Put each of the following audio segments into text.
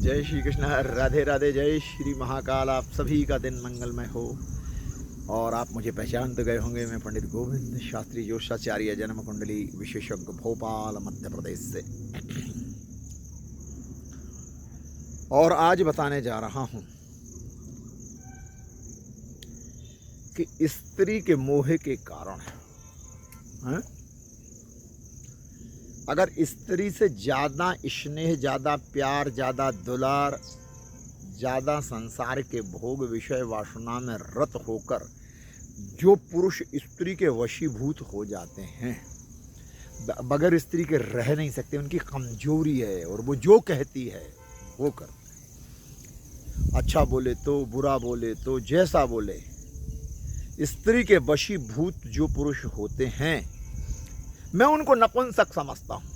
जय श्री कृष्ण, राधे राधे, जय श्री महाकाल। आप सभी का दिन मंगलमय हो। और आप मुझे पहचान तो गए होंगे, मैं पंडित गोविंद शास्त्री जोशाचार्य, जन्म कुंडली विशेषज्ञ, भोपाल मध्य प्रदेश से। और आज बताने जा रहा हूं कि स्त्री के मोह के कारण है, अगर स्त्री से ज़्यादा स्नेह, ज़्यादा प्यार, ज़्यादा दुलार, ज़्यादा संसार के भोग विषय वासना में रत होकर जो पुरुष स्त्री के वशीभूत हो जाते हैं, बगैर स्त्री के रह नहीं सकते, उनकी कमजोरी है और वो जो कहती है वो करते हैं। अच्छा बोले तो, बुरा बोले तो, जैसा बोले, स्त्री के वशीभूत जो पुरुष होते हैं, मैं उनको नपुंसक समझता हूं।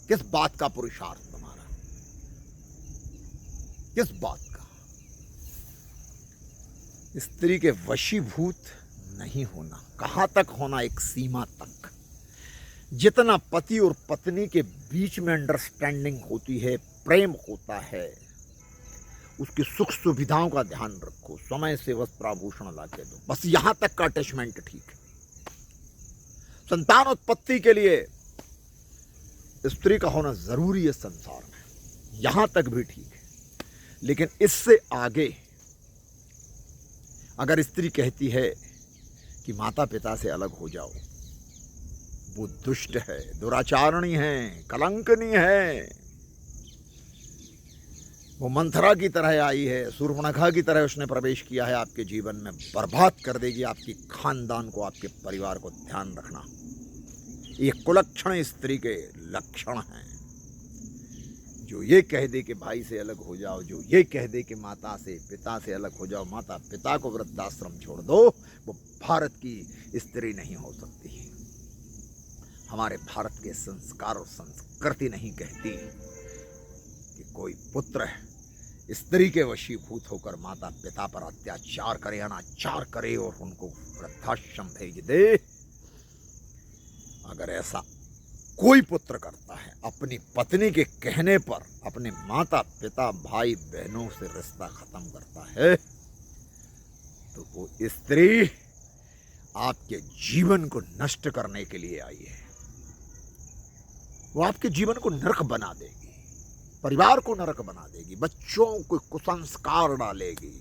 किस बात का पुरुषार्थ तुम्हारा, किस बात का? स्त्री के वशीभूत नहीं होना। कहां तक होना? एक सीमा तक। जितना पति और पत्नी के बीच में अंडरस्टैंडिंग होती है, प्रेम होता है, उसकी सुख सुविधाओं का ध्यान रखो, समय से वस्त्र आभूषण ला के दो, बस यहां तक का अटैचमेंट ठीक है। संतान उत्पत्ति के लिए स्त्री का होना जरूरी है संसार में, यहां तक भी ठीक है। लेकिन इससे आगे अगर स्त्री कहती है कि माता पिता से अलग हो जाओ, वो दुष्ट है, दुराचारणी है, कलंकनी है। वो मंथरा की तरह आई है, सूर्पणखा की तरह उसने प्रवेश किया है आपके जीवन में, बर्बाद कर देगी आपकी खानदान को, आपके परिवार को। ध्यान रखना, ये कुलक्षण स्त्री के लक्षण हैं। जो ये कह दे कि भाई से अलग हो जाओ, जो ये कह दे कि माता से पिता से अलग हो जाओ, माता पिता को वृद्धाश्रम छोड़ दो, वो भारत की स्त्री नहीं हो सकती। हमारे भारत के संस्कार और संस्कृति नहीं कहती कि कोई पुत्र स्त्री के वशीभूत होकर माता पिता पर अत्याचार करे, अनाचार करे और उनको वृद्धाश्रम भेज दे। अगर ऐसा कोई पुत्र करता है, अपनी पत्नी के कहने पर अपने माता पिता भाई बहनों से रिश्ता खत्म करता है, तो वो स्त्री आपके जीवन को नष्ट करने के लिए आई है। वो आपके जीवन को नरक बना देगी, परिवार को नरक बना देगी, बच्चों को कुसंस्कार डालेगी।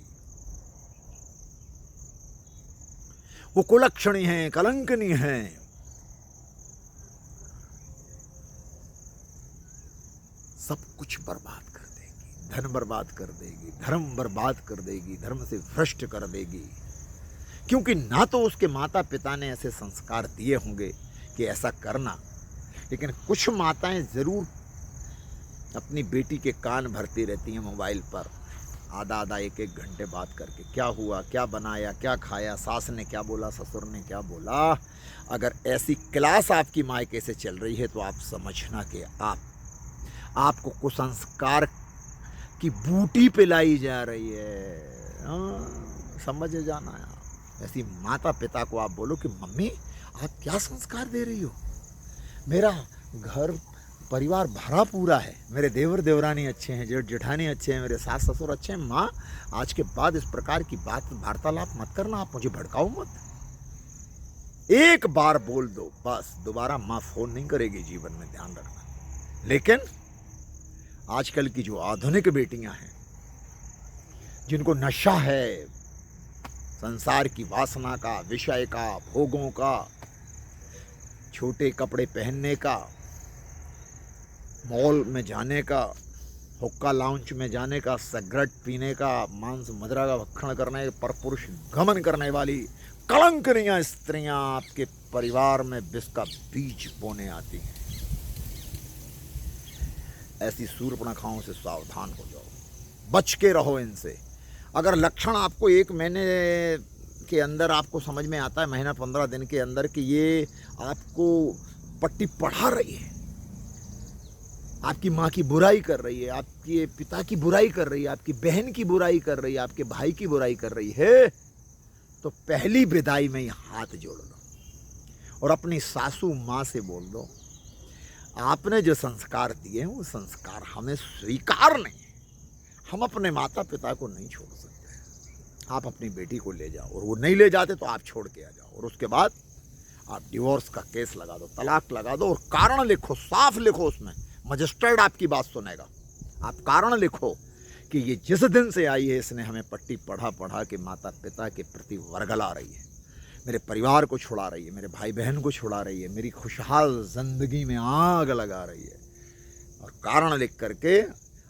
वो कुलक्षणी है, कलंकनी है। सब कुछ बर्बाद कर देगी, धन बर्बाद कर देगी, धर्म बर्बाद कर देगी, धर्म से भ्रष्ट कर देगी। क्योंकि ना तो उसके माता पिता ने ऐसे संस्कार दिए होंगे कि ऐसा करना, लेकिन कुछ माताएं जरूर अपनी बेटी के कान भरती रहती हैं मोबाइल पर, आधा एक घंटे बात करके, क्या हुआ, क्या बनाया, क्या खाया, सास ने क्या बोला, ससुर ने क्या बोला। अगर ऐसी क्लास आपकी मायके से चल रही है तो आप समझना कि आपको कुसंस्कार की बूटी पिलाई जा रही है। समझ जाना है। ऐसी माता पिता को आप बोलो कि मम्मी आप क्या संस्कार दे रही हो, मेरा घर परिवार भरा पूरा है, मेरे देवर देवरानी अच्छे हैं, जेठ जेठानी अच्छे हैं, मेरे सास ससुर अच्छे हैं। माँ, आज के बाद इस प्रकार की बात वार्तालाप मत करना, आप मुझे भड़काओ मत। एक बार बोल दो, बस दोबारा माँ फोन नहीं करेगी जीवन में, ध्यान रखना। लेकिन आजकल की जो आधुनिक बेटियां हैं, जिनको नशा है संसार की वासना का, विषय का, भोगों का, छोटे कपड़े पहनने का, मॉल में जाने का, हुक्का लाउंज में जाने का, सिगरेट पीने का, मांस मदिरा का भक्षण करने पर पुरुष गमन करने वाली कलंकनीय स्त्रियां आपके परिवार में विष का बीज बोने आती हैं। ऐसी सूर्पणखाओं से सावधान हो जाओ, बच के रहो इनसे। अगर लक्षण आपको 1 महीने के अंदर आपको समझ में आता है, महीना 15 दिन के अंदर, कि ये आपको पट्टी पढ़ा रही है, आपकी माँ की बुराई कर रही है, आपके पिता की बुराई कर रही है, आपकी बहन की बुराई कर रही है, आपके भाई की बुराई कर रही है, तो पहली विदाई में ही हाथ जोड़ लो और अपनी सासू माँ से बोल दो, आपने जो संस्कार दिए हैं वो संस्कार हमें स्वीकार नहीं है। हम अपने माता पिता को नहीं छोड़ सकते। आप अपनी बेटी को ले जाओ और वो नहीं ले जाते तो आप छोड़ के आ जाओ और उसके बाद आप डिवोर्स का केस लगा दो, तलाक लगा दो और कारण लिखो, साफ लिखो, उसमें मजिस्ट्रेट आपकी बात सुनेगा। आप कारण लिखो कि ये जिस दिन से आई है इसने हमें पट्टी पढ़ा पढ़ा के माता पिता के प्रति वर्गला रही है, मेरे परिवार को छुड़ा रही है, मेरे भाई बहन को छुड़ा रही है, मेरी खुशहाल जिंदगी में आग लगा रही है। और कारण लिख करके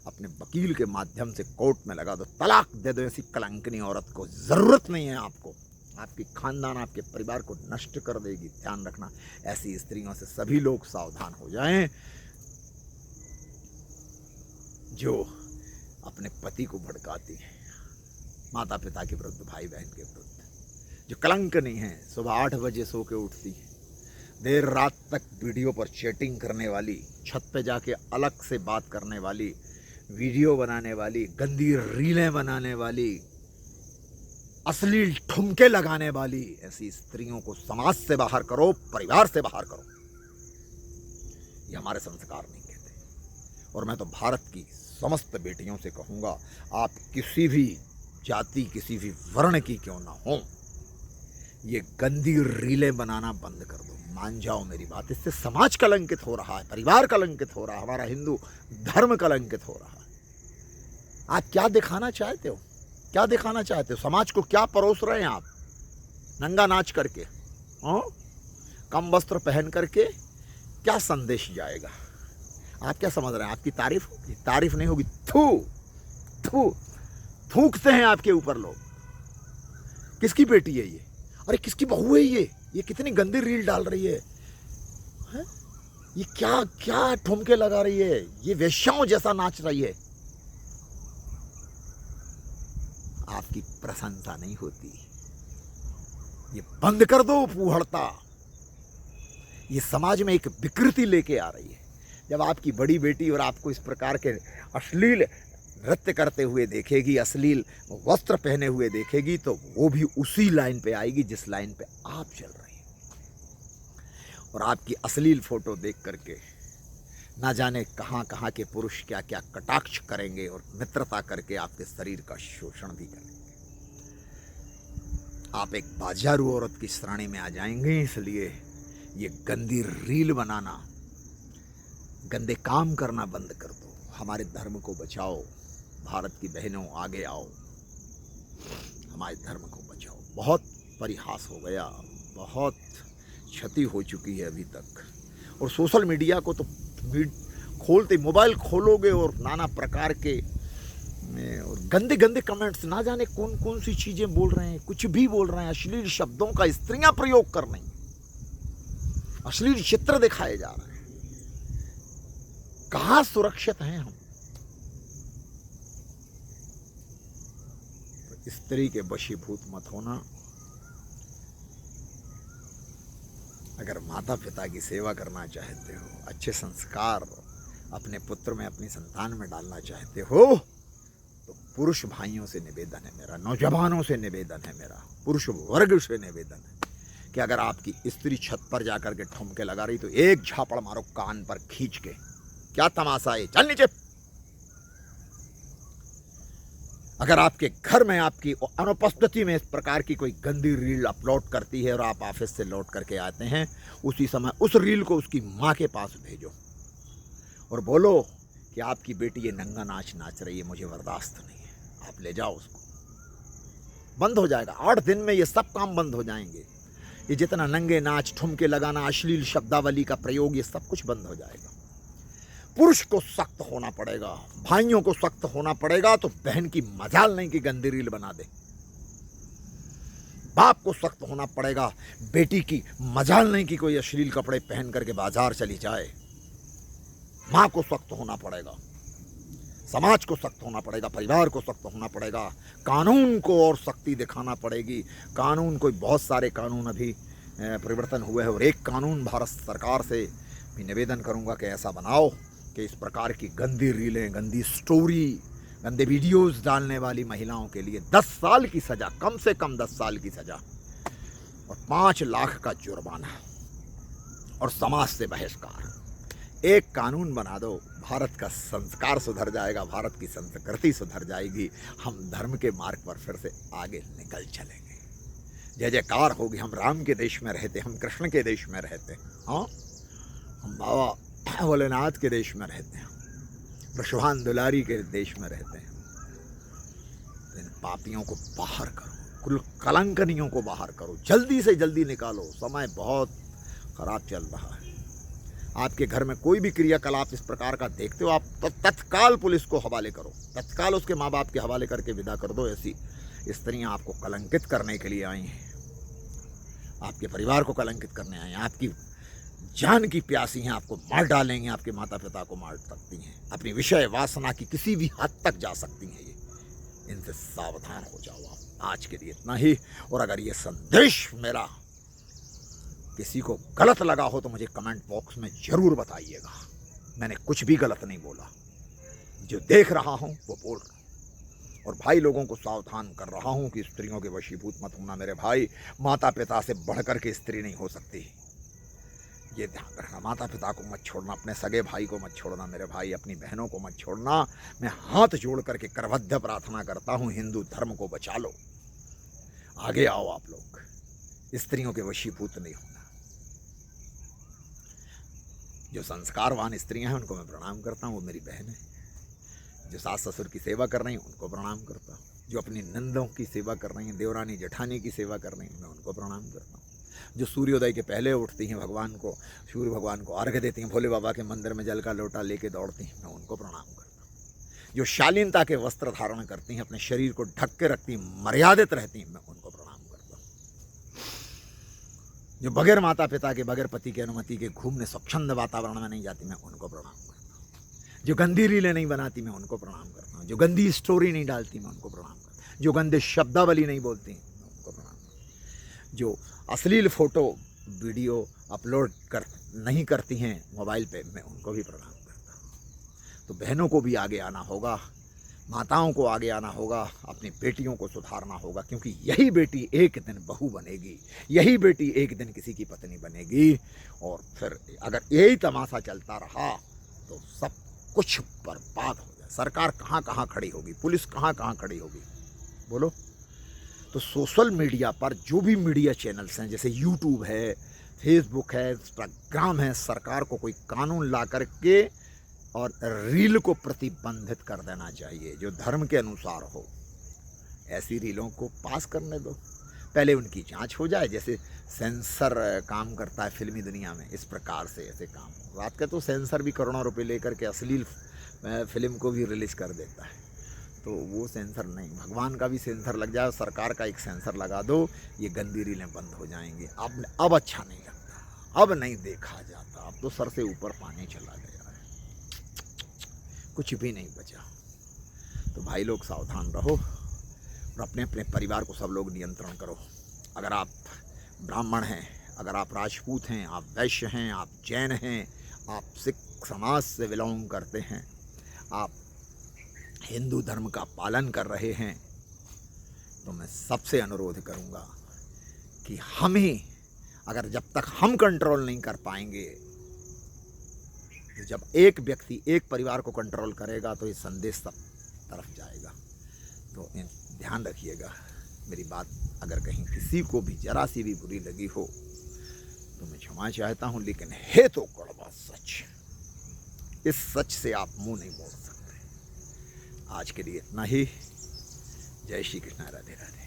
अपने वकील के माध्यम से कोर्ट में लगा दो, तलाक दे दो ऐसी कलंकनी औरत को। ज़रूरत नहीं है आपको, आपकी खानदान आपके परिवार को नष्ट कर देगी। ध्यान रखना, ऐसी स्त्रियों से सभी लोग सावधान हो जाएं जो अपने पति को भड़काती है, माता पिता के विरुद्ध, भाई बहन के विरुद्ध, जो कलंक नहीं है। सुबह 8 बजे सो के उठती है, देर रात तक वीडियो पर चैटिंग करने वाली, छत पे जाके अलग से बात करने वाली, वीडियो बनाने वाली, गंदी रीलें बनाने वाली, अश्लील ठुमके लगाने वाली ऐसी स्त्रियों को समाज से बाहर करो, परिवार से बाहर करो। ये हमारे संस्कार नहीं कहते। और मैं तो भारत की समस्त बेटियों से कहूँगा, आप किसी भी जाति, किसी भी वर्ण की क्यों ना हो, ये गंदी रीलें बनाना बंद कर दो। मान जाओ मेरी बात, इससे समाज कलंकित हो रहा है, परिवार कलंकित हो रहा है, हमारा हिंदू धर्म कलंकित हो रहा है। आप क्या दिखाना चाहते हो? क्या दिखाना चाहते हो? समाज को क्या परोस रहे हैं आप? नंगा नाच करके, कम वस्त्र पहन करके क्या संदेश जाएगा? आप क्या समझ रहे हैं? आपकी तारीफ होगी? तारीफ नहीं होगी, थूकते हैं आपके ऊपर लोग। किसकी बेटी है ये? अरे किसकी बहू है ये कितनी गंदी रील डाल रही है? ये क्या क्या ठुमके लगा रही है? ये वेश्याओं जैसा नाच रही है। आपकी प्रशंसा नहीं होती। ये बंद कर दो फूहड़ता। ये समाज में एक विकृति लेके आ रही है। जब आपकी बड़ी बेटी और आपको इस प्रकार के अश्लील नृत्य करते हुए देखेगी, अश्लील वस्त्र पहने हुए देखेगी, तो वो भी उसी लाइन पे आएगी जिस लाइन पे आप चल रही हैं। और आपकी अश्लील फोटो देख करके ना जाने कहाँ कहाँ के पुरुष क्या क्या कटाक्ष करेंगे और मित्रता करके आपके शरीर का शोषण भी करेंगे। आप एक बाजारू औरत की श्रेणी में आ जाएंगे। इसलिए ये गंदी रील बनाना, गंदे काम करना बंद कर दो। हमारे धर्म को बचाओ। भारत की बहनों आगे आओ, हमारे धर्म को बचाओ। बहुत परिहास हो गया, बहुत क्षति हो चुकी है अभी तक। और सोशल मीडिया को तो खोलते, मोबाइल खोलोगे और नाना प्रकार के और गंदे गंदे कमेंट्स, ना जाने कौन कौन सी चीज़ें बोल रहे हैं, कुछ भी बोल रहे हैं। अश्लील शब्दों का स्त्रियां प्रयोग कर रही हैं, अश्लील चित्र दिखाए जा रहे हैं। कहाँ सुरक्षित हैं हम? तो स्त्री के वशीभूत मत होना। अगर माता पिता की सेवा करना चाहते हो, अच्छे संस्कार अपने पुत्र में, अपनी संतान में डालना चाहते हो, तो पुरुष भाइयों से निवेदन है मेरा, नौजवानों से निवेदन है मेरा, पुरुष वर्ग से निवेदन है कि अगर आपकी स्त्री छत पर जाकर के ठुमके लगा रही तो एक झापड़ मारो कान पर खींच के। क्या तमाशा है, चल नीचे। अगर आपके घर में आपकी अनुपस्थिति में इस प्रकार की कोई गंदी रील अपलोड करती है और आप ऑफिस से लौट करके आते हैं, उसी समय उस रील को उसकी माँ के पास भेजो और बोलो कि आपकी बेटी ये नंगा नाच नाच रही है, मुझे बर्दाश्त नहीं है। आप ले जाओ उसको, बंद हो जाएगा। 8 दिन में ये सब काम बंद हो जाएंगे। ये जितना नंगे नाच, ठुमके लगाना, अश्लील शब्दावली का प्रयोग, ये सब कुछ बंद हो जाएगा। पुरुष को सख्त होना पड़ेगा, भाइयों को सख्त होना पड़ेगा। तो बहन की मजाल नहीं कि गंदी रील बना दे। बाप को सख्त होना पड़ेगा, बेटी की मजाल नहीं कि कोई अश्लील कपड़े पहन करके बाजार चली जाए। माँ को सख्त होना पड़ेगा, समाज को सख्त होना पड़ेगा, परिवार को सख्त होना पड़ेगा, कानून को और सख्ती दिखाना पड़ेगी। कानून कोई बहुत सारे कानून अभी परिवर्तन हुए हैं और एक कानून भारत सरकार से भी निवेदन करूंगा कि ऐसा बनाओ कि इस प्रकार की गंदी रीलें, गंदी स्टोरी, गंदे वीडियोस डालने वाली महिलाओं के लिए 10 साल की सज़ा, कम से कम 10 साल की सज़ा और 5 लाख का जुर्माना और समाज से बहिष्कार। एक कानून बना दो, भारत का संस्कार सुधर जाएगा, भारत की संस्कृति सुधर जाएगी, हम धर्म के मार्ग पर फिर से आगे निकल चलेंगे। जय जयकार होगी। हम राम के देश में रहते, हम कृष्ण के देश में रहते, हाँ, हम बाबा भोलेनाथ के देश में रहते हैं, वृषभान दुलारी के देश में रहते हैं। इन पापियों को बाहर करो, कुल कलंकनियों को बाहर करो, जल्दी से जल्दी निकालो। समय बहुत खराब चल रहा है। आपके घर में कोई भी क्रियाकलाप इस प्रकार का देखते हो, आप तत्काल पुलिस को हवाले करो, तत्काल उसके माँ बाप के हवाले करके विदा कर दो। ऐसी स्त्रियां आपको कलंकित करने के लिए आई हैं, आपके परिवार को कलंकित करने आई हैं, आपकी जान की प्यासी हैं, आपको मार डालेंगे, आपके माता पिता को मार सकती हैं, अपनी विषय वासना की किसी भी हद तक जा सकती हैं। ये इनसे सावधान हो जाओ आप। आज के लिए इतना ही। और अगर ये संदेश मेरा किसी को गलत लगा हो तो मुझे कमेंट बॉक्स में जरूर बताइएगा। मैंने कुछ भी गलत नहीं बोला, जो देख रहा हूं वो बोल रहा हूं। और भाई लोगों को सावधान कर रहा हूं कि स्त्रियों के वशीभूत मत होना मेरे भाई। माता पिता से बढ़कर के स्त्री नहीं हो सकती, ये ध्यान रखना। माता पिता को मत छोड़ना, अपने सगे भाई को मत छोड़ना मेरे भाई, अपनी बहनों को मत छोड़ना। मैं हाथ जोड़ करके करवध्य प्रार्थना करता हूं, हिंदू धर्म को बचा लो। आगे आओ आप लोग, स्त्रियों के वशीभूत नहीं होना। जो संस्कारवान स्त्रियां हैं उनको मैं प्रणाम करता हूं, वो मेरी बहन है। जो सास ससुर की सेवा कर रही हैं उनको प्रणाम करता हूं। जो अपनी नंदों की सेवा कर रही हैं, देवरानी जेठानी की सेवा कर रही हैं, मैं उनको प्रणाम करता हूं। जो सूर्योदय के पहले उठती हैं, भगवान को, सूर्य भगवान को अर्घ्य देती हैं, भोले बाबा के मंदिर में जल का लोटा लेके दौड़ती हैं, मैं उनको प्रणाम करता हूँ। जो शालीनता के वस्त्र धारण करती हैं, अपने शरीर को ढक के रखती हैं, मर्यादित रहती हैं, मैं उनको प्रणाम करता हूँ। जो बगैर माता पिता के, बगैर पति की अनुमति के घूमने स्वच्छंद वातावरण में नहीं जाती, मैं उनको प्रणाम करता हूँ। जो गंदी रीलें नहीं बनाती, मैं उनको प्रणाम करता हूँ। जो गंदी स्टोरी नहीं डालती, मैं उनको प्रणाम करता हूँ। जो गंदे शब्दावली नहीं बोलती, मैं उनको प्रणाम करता हूँ। जो अश्लील फोटो वीडियो अपलोड नहीं करती हैं मोबाइल पे, मैं उनको भी प्रणाम करता हूँ। तो बहनों को भी आगे आना होगा, माताओं को आगे आना होगा, अपनी बेटियों को सुधारना होगा, क्योंकि यही बेटी एक दिन बहू बनेगी, यही बेटी एक दिन किसी की पत्नी बनेगी। और फिर अगर यही तमाशा चलता रहा तो सब कुछ बर्बाद हो जाए। सरकार कहाँ कहाँ खड़ी होगी, पुलिस कहाँ कहाँ खड़ी होगी, बोलो। तो सोशल मीडिया पर जो भी मीडिया चैनल्स हैं, जैसे यूट्यूब है, फेसबुक है, इंस्टाग्राम है, सरकार को कोई कानून ला करके और रील को प्रतिबंधित कर देना चाहिए जो धर्म के अनुसार हो। ऐसी रीलों को पास करने दो, पहले उनकी जांच हो जाए। जैसे सेंसर काम करता है फिल्मी दुनिया में, इस प्रकार से ऐसे काम हो। रात के तो सेंसर भी करोड़ों रुपए लेकर के अश्लील फिल्म को भी रिलीज कर देता है। तो वो सेंसर नहीं, भगवान का भी सेंसर लग जाए, सरकार का एक सेंसर लगा दो, ये गंदी रीलें बंद हो जाएंगी। अब अच्छा नहीं लगता, अब नहीं देखा जाता, अब तो सर से ऊपर पानी चला गया है, कुछ भी नहीं बचा। तो भाई लोग सावधान रहो और अपने अपने परिवार को सब लोग नियंत्रण करो। अगर आप ब्राह्मण हैं, अगर आप राजपूत हैं, आप वैश्य हैं, आप जैन हैं, आप सिख समाज से बिलोंग करते हैं, आप हिंदू धर्म का पालन कर रहे हैं, तो मैं सबसे अनुरोध करूंगा कि हमें, अगर जब तक हम कंट्रोल नहीं कर पाएंगे, तो जब एक व्यक्ति एक परिवार को कंट्रोल करेगा तो ये संदेश सब तरफ जाएगा। तो ध्यान रखिएगा मेरी बात। अगर कहीं किसी को भी जरा सी भी बुरी लगी हो तो मैं क्षमा चाहता हूँ, लेकिन है तो कड़वा सच, इस सच से आप मुंह नहीं मोड़ सकते। आज के लिए इतना ही। जय श्री कृष्ण, राधे राधे।